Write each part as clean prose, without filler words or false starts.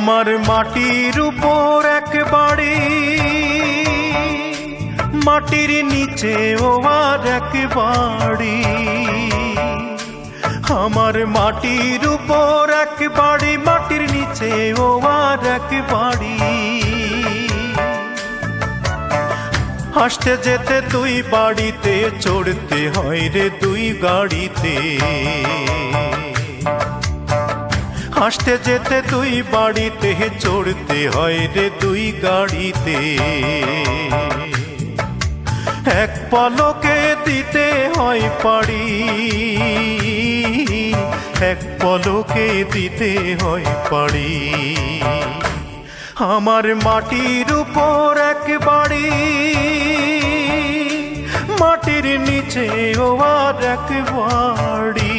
আমার মাটির উপর এক বাড়ি, মাটির নিচে ও আর এক বাড়ি। আমার মাটির উপর এক বাড়ি, মাটির নিচে ও আর এক বাড়ি। হাসতে যেতে দুই বাড়িতে, চড়তে হয় রে দুই গাড়িতে। হাসতে যেতে দুই বাড়িতে, চড়তে হয় রে দুই গাড়িতে। এক পলকে দিতে হয় পাড়ি, এক পলকে দিতে হয় পাড়ি। আমার মাটির উপর এক বাড়ি, মাটির নিচে ও আর এক বাড়ি।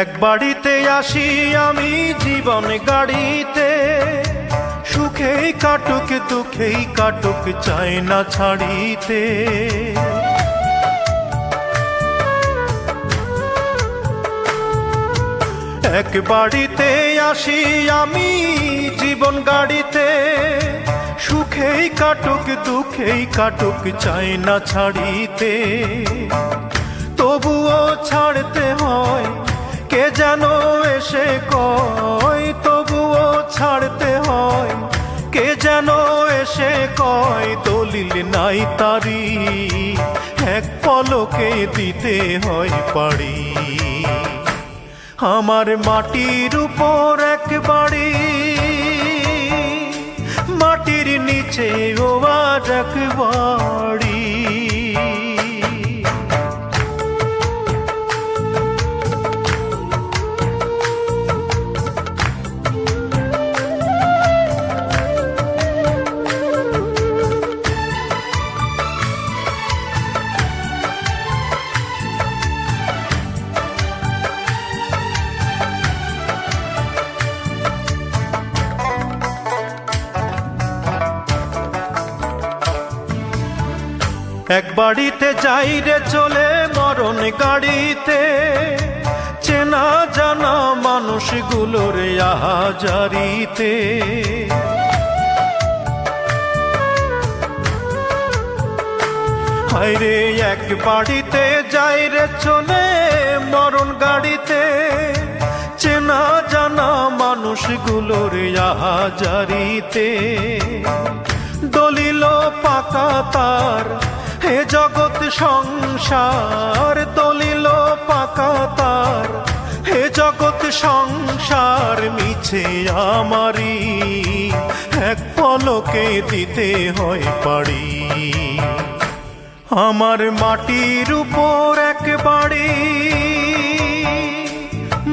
এক বাড়িতে আসি আমি জীবন গাড়িতে, সুখেই কাটুক দুঃখেই কাটুক চাই না ছাড়িতে। এক বাড়িতে আসি আমি জীবন গাড়িতে, সুখেই কাটুক দুঃখেই কাটুক চাই না ছাড়িতে। তবুও ছাড়তে হয় কে যেন এসে কয়, তবুও ছাড়তে হয় কে যেন এসে কয়। দলিল নাই তারি, এক পলকে দিতে হয় পাড়ি। আমার মাটির উপর এক বাড়ি, মাটির নিচে ও আর এক বাড়ি। এক বাড়িতে যাই রে চলে মরণ গাড়িতে, চেনা জানা মানুষগুলোর আহাজারিতে। হায়রে এক বাড়িতে যাই রে চলে মরণ গাড়িতে, চেনা জানা মানুষগুলোর আহাজারিতে। দলিল পাকা তার হে জগৎ সংসার, দলিল পাকা তার হে জগৎ সংসার। মিছে আমারি এক পলকে দিতে হয় পাড়ি। আমার মাটির উপর এক বাড়ি,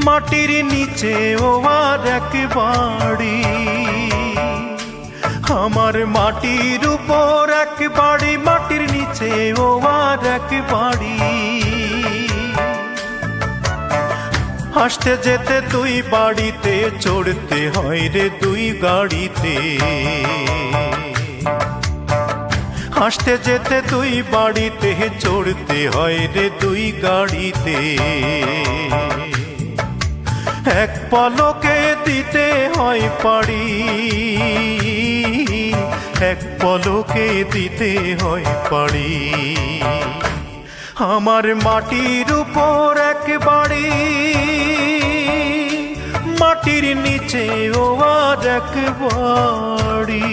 মাটির নিচে ও আর এক বাড়ি। আমার মাটির উপর এক বাড়ি, মাটির নিচে ও আর এক বাড়ি। হাসতে যেতে দুই বাড়িতে, চড়তে হয় রে দুই গাড়িতে। হাসতে যেতে দুই বাড়িতে, চড়তে হয় রে দুই গাড়িতে। এক পলকে দিতে হয় পাড়ি, এক পলকে দিতে হয় পাড়ি। আমার মাটির উপর এক বাড়ি, মাটির নিচে ও আর এক বাড়ি।